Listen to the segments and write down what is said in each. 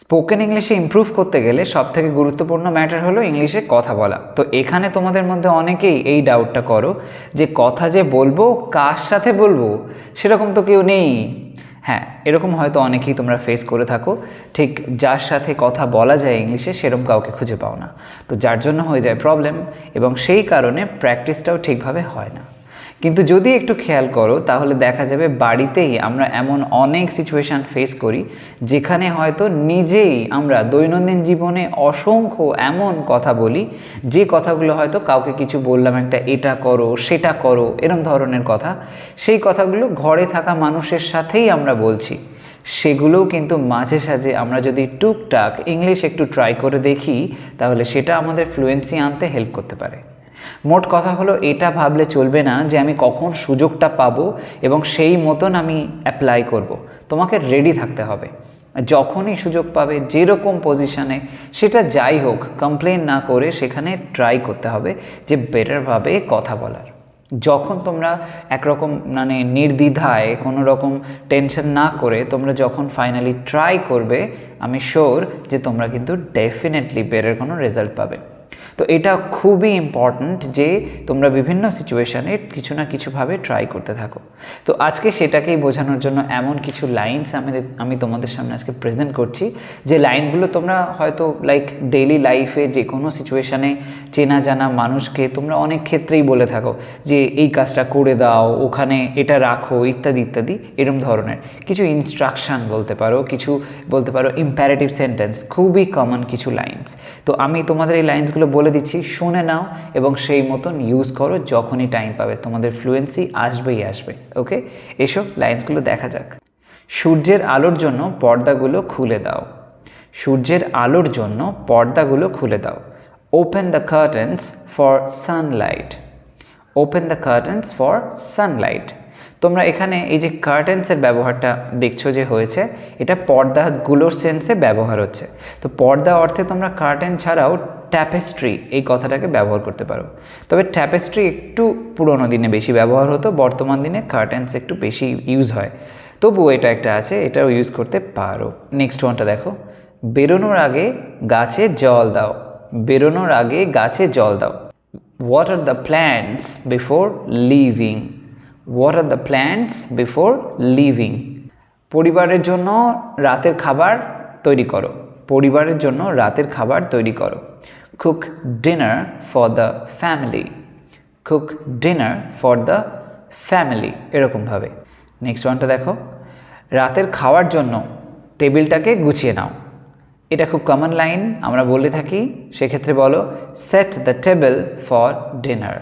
Spoken ইংলিশে improve করতে গেলে সবথেকে গুরুত্বপূর্ণ ম্যাটার হলো ইংলিশে কথা বলা। তো এখানে তোমাদের মধ্যে অনেকেই এই ডাউটটা করো যে কথা যে বলবো কার সাথে বলবো, সেরকম তো কেউ নেই। হ্যাঁ, এরকম হয়তো অনেকেই তোমরা ফেস করে থাকো, ঠিক যার সাথে কথা বলা যায় ইংলিশে সেরকম কাউকে খুঁজে পাও না। তো যার জন্য হয়ে যায় প্রবলেম, এবং সেই কারণে প্র্যাকটিসটাও ঠিকভাবে হয় না। কিন্তু যদি একটু খেয়াল করো তাহলে দেখা যাবে বাড়িতেই আমরা এমন অনেক সিচুয়েশান ফেস করি যেখানে হয়তো নিজেই আমরা দৈনন্দিন জীবনে অসংখ্য এমন কথা বলি যে কথাগুলো হয়তো কাউকে কিছু বললাম, একটা এটা করো সেটা করো এরম ধরনের কথা, সেই কথাগুলো ঘরে থাকা মানুষের সাথেই আমরা বলছি। সেগুলোও কিন্তু মাঝে সাঝে আমরা যদি টুকটাক ইংলিশ একটু ট্রাই করে দেখি তাহলে সেটা আমাদের ফ্লুয়েন্সি আনতে হেল্প করতে পারে। মোট কথা হলো, এটা ভাবলে চলবে না যে আমি কখন সুযোগটা পাবো এবং সেই মতন আমি অ্যাপ্লাই করব। তোমাকে রেডি থাকতে হবে, যখনই সুযোগ পাবে যেরকম পজিশানে সেটা যাই হোক কমপ্লেন না করে সেখানে ট্রাই করতে হবে যে বেটারভাবে কথা বলার। যখন তোমরা একরকম মানে নির্দ্বিধায় কোনো রকম টেনশন না করে তোমরা যখন ফাইনালি ট্রাই করবে, আমি শিওর যে তোমরা কিন্তু ডেফিনেটলি বেটার কোনো রেজাল্ট পাবে। তো এটা খুবই ইম্পর্ট্যান্ট যে তোমরা বিভিন্ন সিচুয়েশানে কিছু না কিছুভাবে ট্রাই করতে থাকো। তো আজকে সেটাকেই বোঝানোর জন্য এমন কিছু লাইনস আমি তোমাদের সামনে আজকে প্রেজেন্ট করছি, যে লাইনগুলো তোমরা হয়তো লাইক ডেইলি লাইফে যে কোনো সিচুয়েশানে চেনা জানা মানুষকে তোমরা অনেক ক্ষেত্রেই বলে থাকো যে এই কাজটা করে দাও, ওখানে এটা রাখো, ইত্যাদি ইত্যাদি এরম ধরনের কিছু ইনস্ট্রাকশান বলতে পারো, কিছু বলতে পারো ইম্প্যারেটিভ সেন্টেন্স, খুবই কমন কিছু লাইনস। তো আমি তোমাদের এই লাইনসগুলো বলে দিচ্ছি, শুনে নাও এবং সেই মতন ইউজ করো। যখনই টাইম পাবে তোমাদের ফ্লুয়েন্সি আসবেই আসবে। ওকে, এসব লাইনসগুলো দেখা যাক। সূর্যের আলোর জন্য পর্দাগুলো খুলে দাও। সূর্যের আলোর জন্য পর্দাগুলো খুলে দাও। Open the curtains for Sunlight. Open the curtains for Sunlight. তোমরা এখানে এই যে কার্টেন্সের ব্যবহারটা দেখছো যে হয়েছে, এটা পর্দাগুলোর সেন্সে ব্যবহার হচ্ছে। তো পর্দা অর্থে তোমরা কার্টেন ছাড়াও ট্যাপেস্ট্রি এই কথাটাকে ব্যবহার করতে পারো। তবে ট্যাপেস্ট্রি একটু পুরোনো দিনে বেশি ব্যবহার হতো, বর্তমান দিনে কার্টেন্স একটু বেশি ইউজ হয়, তবুও এটা একটা আছে, এটাও ইউজ করতে পারো। নেক্সট ওয়ানটা দেখো, বেরোনোর আগে গাছে জল দাও। বেরোনোর আগে গাছে জল দাও। Water the plants before leaving. Water the plants before leaving. পরিবারের জন্য রাতের খাবার তৈরি করো। পরিবারের জন্য রাতের খাবার তৈরি করো। Cook dinner for the family. Cook dinner for the family এরকমভাবে। নেক্সট ওয়ানটা দেখো, রাতের খাওয়ার জন্য টেবিলটাকে গুছিয়ে নাও। এটা খুব কমন লাইন, আমরা বলে থাকি, সেক্ষেত্রে বলো set the table for dinner.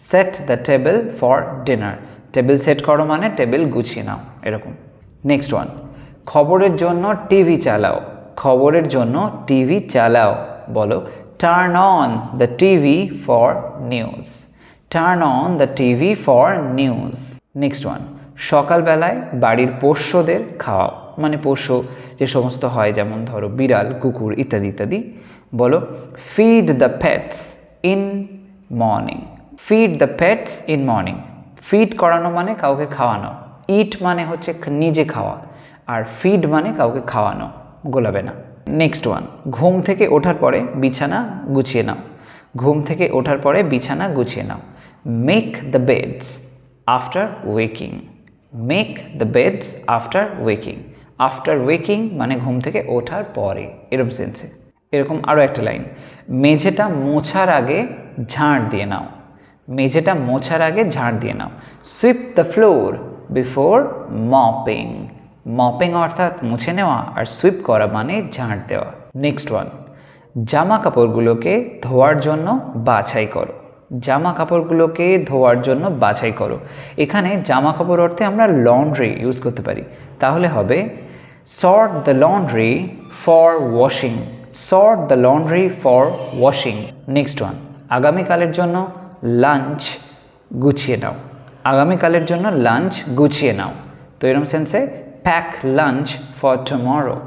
Set the table for dinner. Table set করো মানে টেবিল গুছিয়ে নাও, এরকম। নেক্সট ওয়ান, খবরের জন্য টিভি চালাও। খবরের জন্য টিভি চালাও, বলো turn on the TV for news. Turn on the TV for news. Next one, সকালবেলায় বাড়ির পোষ্যদের খাওয়াও, মানে পোষ্য যে সমস্ত হয়, যেমন ধরো বিড়াল, কুকুর ইত্যাদি ইত্যাদি, বলো feed the pets in morning. Feed the pets in morning. Feed করানো মানে কাউকে খাওয়ানো, ইট মানে হচ্ছে নিজে খাওয়া, আর ফিড মানে কাউকে খাওয়ানো, গোলাবে না। নেক্সট ওয়ান, ঘুম থেকে ওঠার পরে বিছানা গুছিয়ে নাও। ঘুম থেকে ওঠার পরে বিছানা গুছিয়ে নাও। Make the beds after waking. Make the beds after waking. After waking মানে ঘুম থেকে ওঠার পরে, এরকম সেন্সে। এরকম আরও একটা লাইন, মেঝেটা মোছার আগে ঝাড় দিয়ে নাও। মেঝেটা মোছার আগে ঝাড় দিয়ে নাও। Sweep the floor before mopping. Mopping অর্থাৎ মুছে নেওয়া, আর সুইপ করা মানে ঝাড় দেওয়া। নেক্সট ওয়ান, জামা কাপড়গুলোকে ধোয়ার জন্য বাছাই করো। জামা কাপড়গুলোকে ধোয়ার জন্য বাছাই করো। এখানে জামা কাপড় অর্থে আমরা লন্ড্রি ইউজ করতে পারি, তাহলে হবে sort the laundry for washing. Sort the laundry for washing. Next one, আগামীকালের জন্য লাঞ্চ গুছিয়ে নাও। আগামীকালের জন্য লাঞ্চ গুছিয়ে নাও, তো এরকম সেন্সে pack lunch for tomorrow.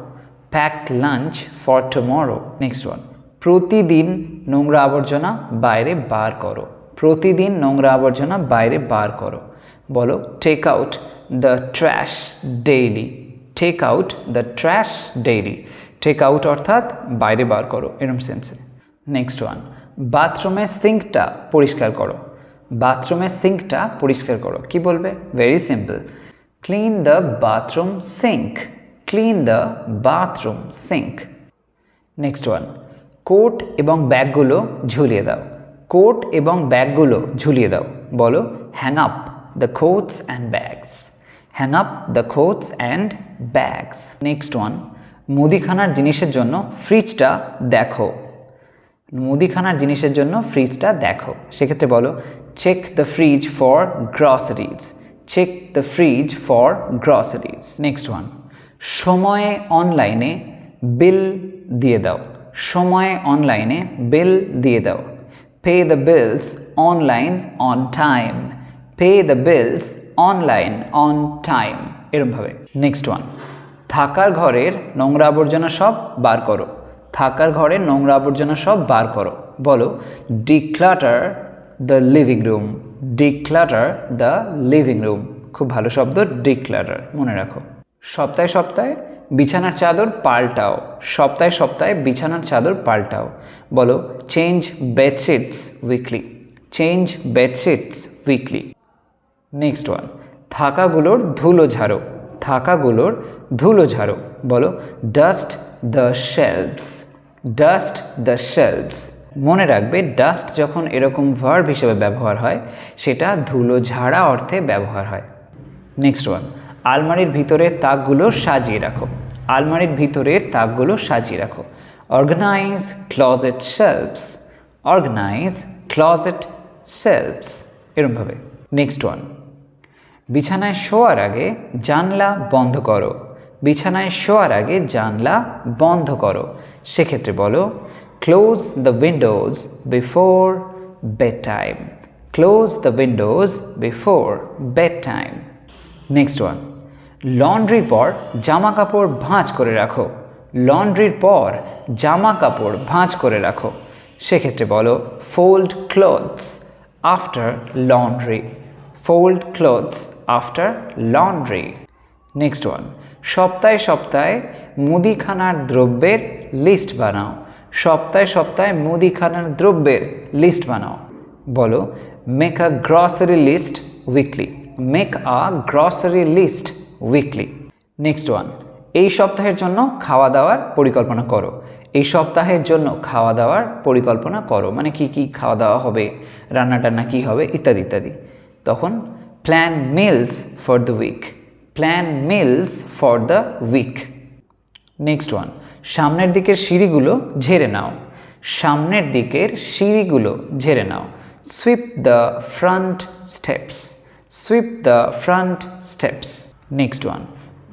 Pack lunch for tomorrow. Next one, প্রতিদিন নোংরা আবর্জনা বাইরে বার করো। প্রতিদিন নোংরা আবর্জনা বাইরে বার করো, বলো take out the trash daily. Take out the trash daily. Take out অর্থাৎ বাইরে বার করো, এরম সেন্সে। নেক্সট ওয়ান, বাথরুমের সিঙ্কটা পরিষ্কার করো। বাথরুমের সিঙ্কটা পরিষ্কার করো, কি বলবে? Very simple, clean the bathroom sink. Clean the bathroom sink. Next one, coat এবং ব্যাগগুলো ঝুলিয়ে দাও। কোট এবং ব্যাগগুলো ঝুলিয়ে দাও, বলো hang up the quotes and bags. Hang up the quotes and bags. Next one, মুদিখানার জিনিসের জন্য ফ্রিজটা দেখো। মুদিখানার জিনিসের জন্য ফ্রিজটা দেখো, সেক্ষেত্রে বলো check the fridge for groceries. Check the fridge for groceries. Next one, সময়ে অনলাইনে বিল দিয়ে দাও। সময়ে অনলাইনে বিল দিয়ে দাও, pay the bills online on time. Pay the bills online on time, এরমভাবে। নেক্সট ওয়ান, থাকার ঘরের নোংরা আবর্জনা সব বার করো। থাকার ঘরের নোংরা আবর্জনা সব বার করো, বলো declutter the living room. Declutter the living room, খুব ভালো শব্দ ডিক্লাটার, মনে রাখো। সপ্তাহে সপ্তাহে বিছানার চাদর পাল্টাও। সপ্তাহে সপ্তাহে বিছানার চাদর পাল্টাও, বলো change bedsheets weekly. Change bedsheets weekly. Next one, থাকাগুলোর ধুলো ঝাড়ো। থাকাগুলোর ধুলো ঝাড়ো, বলো dust the shelves. Dust the shelves. মনে রাখবে ডাস্ট যখন এরকম ভার্ব হিসেবে ব্যবহার হয় সেটা ধুলো ঝাড়া অর্থে ব্যবহার হয়। নেক্সট ওয়ান, আলমারির ভিতরের তাকগুলো সাজিয়ে রাখো। আলমারির ভিতরের তাকগুলো সাজিয়ে রাখো, অর্গানাইজ ক্লজেট শেলফস। অর্গানাইজ ক্লজেট শেলফস, এরমভাবে। নেক্সট ওয়ান, বিছানায় শোয়ার আগে জানলা বন্ধ করো। বিছানায় শোয়ার আগে জানলা বন্ধ করো, সেক্ষেত্রে বলো close the windows before bedtime. Close the windows before bedtime. Next one, লন্ড্রির পর জামা কাপড় ভাঁজ করে রাখো। লন্ড্রির পর জামা কাপড় ভাঁজ করে রাখো, সেক্ষেত্রে বলো fold clothes after laundry. Fold clothes after laundry. Next one, সপ্তাহে সপ্তাহে মুদিখানার দ্রব্যের লিস্ট বানাও। সপ্তাহে সপ্তাহে মুদিখানার দ্রব্যের লিস্ট বানাও, বলো make a grocery list weekly. Make a grocery list weekly. Next one, এই সপ্তাহের জন্য খাওয়া দাওয়ার পরিকল্পনা করো। এই সপ্তাহের জন্য খাওয়া দাওয়ার পরিকল্পনা করো, মানে কি কি খাওয়া দাওয়া হবে, রান্না টান্না কী হবে, ইত্যাদি ইত্যাদি। তখন plan meals for the week. Plan meals for the week. Next one, সামনের দিকের সিঁড়িগুলো ঝেড়ে নাও। সামনের দিকের সিঁড়িগুলো ঝেড়ে নাও, sweep the front steps. Sweep the front steps. Next one,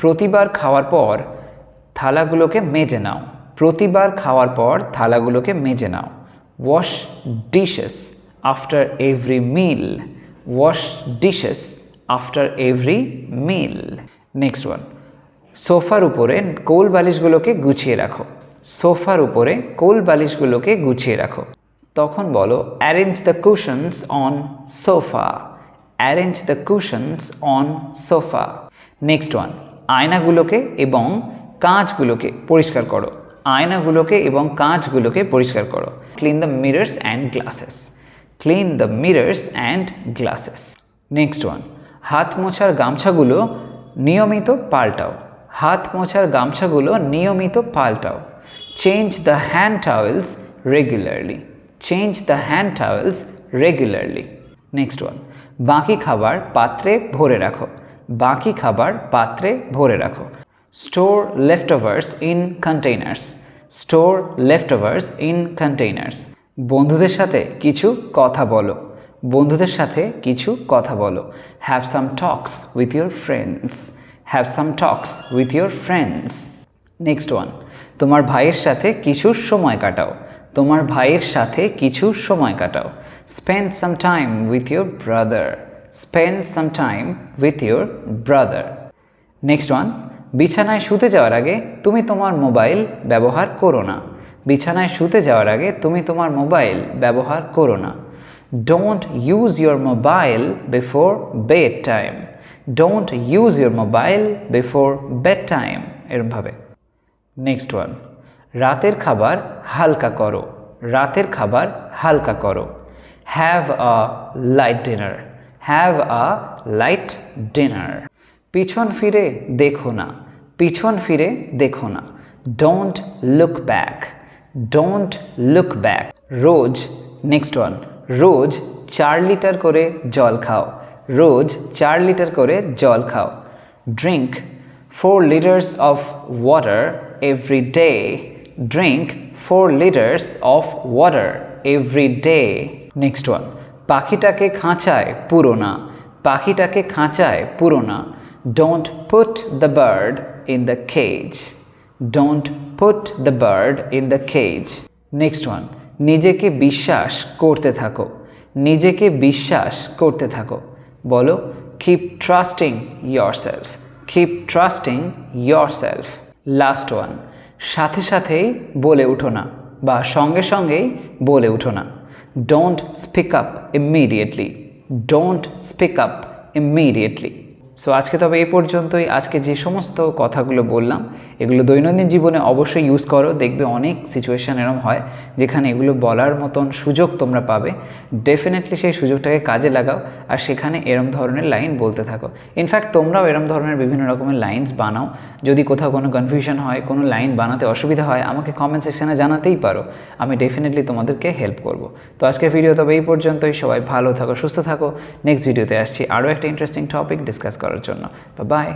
প্রতিবার খাওয়ার পর থালাগুলোকে মেজে নাও। প্রতিবার খাওয়ার পর থালাগুলোকে মেজে নাও, ওয়াশ ডিশেস আফটার এভরি মিল। ওয়াশ ডিশেস আফটার এভরি মিল। নেক্সট ওয়ান, সোফার উপরে কোল বালিশগুলোকে গুছিয়ে রাখো। সোফার উপরে কোল বালিশগুলোকে গুছিয়ে রাখো, তখন বলো arrange the cushions on sofa. Arrange the cushions on sofa. Next one, আয়নাগুলোকে এবং কাঁচগুলোকে পরিষ্কার করো। আয়নাগুলোকে এবং কাঁচগুলোকে পরিষ্কার করো, clean the mirrors and glasses. Clean the mirrors and glasses. Next one, হাত মোছার গামছাগুলো নিয়মিত পাল্টাও। হাত মোছার গামছাগুলো নিয়মিত পাল্টাও, change the hand towels regularly. Change the hand towels regularly. Next one, বাকি খাবার পাত্রে ভরে রাখো। বাকি খাবার পাত্রে ভরে রাখো, store leftovers in containers. Store leftovers in containers. বন্ধুদের সাথে কিছু কথা বলো। বন্ধুদের সাথে কিছু কথা বলো, have some Tux with your friends. Have some Tux with your friends. Next one, তোমার ভাইয়ের সাথে কিছু সময় কাটাও। তোমার ভাইয়ের সাথে কিছু সময় কাটাও, spend some time with your brother. Spend some time with your brother. Next one, বিছানায় শুতে যাওয়ার আগে তুমি তোমার মোবাইল ব্যবহার করো না। বিছানায় শুতে যাওয়ার আগে তুমি তোমার মোবাইল ব্যবহার করো না, don't use your mobile before bed time. Don't use your mobile before bed time, এরমভাবে। নেক্সট ওয়ান, রাতের খাবার হালকা করো, রাতের খাবার হালকা করো। Have a light dinner, have a light dinner. পিছন ফিরে দেখো না, পিছন ফিরে দেখো না। Don't look back, don't look back. Rose, next one, rose 4 litre করে জল খাও, রোজ 4 লিটার করে জল খাও। Drink 4 liters of water every day, drink 4 liters of water every day. Next one, পাখিটাকে খাঁচায় পুরো না, পাখিটাকে খাঁচায় পুরো না। Don't put the bird in the cage, don't put the bird in the cage. Next one, নিজেকে বিশ্বাস করতে থাকো, নিজেকে বিশ্বাস করতে থাকো। বলো, keep trusting yourself, keep trusting yourself. Last one, সাথে সাথেই বলে উঠো না বা সঙ্গে সঙ্গেই বলে উঠো না। Don't speak up immediately, don't speak up immediately. So আজকে তবে এই পর্যন্তই। আজকে যে সমস্ত কথাগুলো বললাম এগুলো দৈনন্দিন জীবনে অবশ্যই ইউজ করো, দেখবে অনেক সিচুয়েশান এরম হয় যেখানে এগুলো বলার মতন সুযোগ তোমরা পাবে। ডেফিনেটলি সেই সুযোগটাকে কাজে লাগাও আর সেখানে এরম ধরনের লাইন বলতে থাকো। ইনফ্যাক্ট তোমরাও এরম ধরনের বিভিন্ন রকমের লাইন্স বানাও। যদি কোথাও কোনো কনফিউশন হয়, কোনো লাইন বানাতে অসুবিধা হয়, আমাকে কমেন্ট সেকশানে জানাতেই পারো, আমি ডেফিনেটলি তোমাদেরকে হেল্প করব। তো আজকের ভিডিও তবে এই পর্যন্তই। সবাই ভালো থাকো, সুস্থ থাকো। নেক্সট ভিডিওতে আসছি আরও একটা ইন্টারেস্টিং টপিক ডিসকাস করার জন্য। বাই।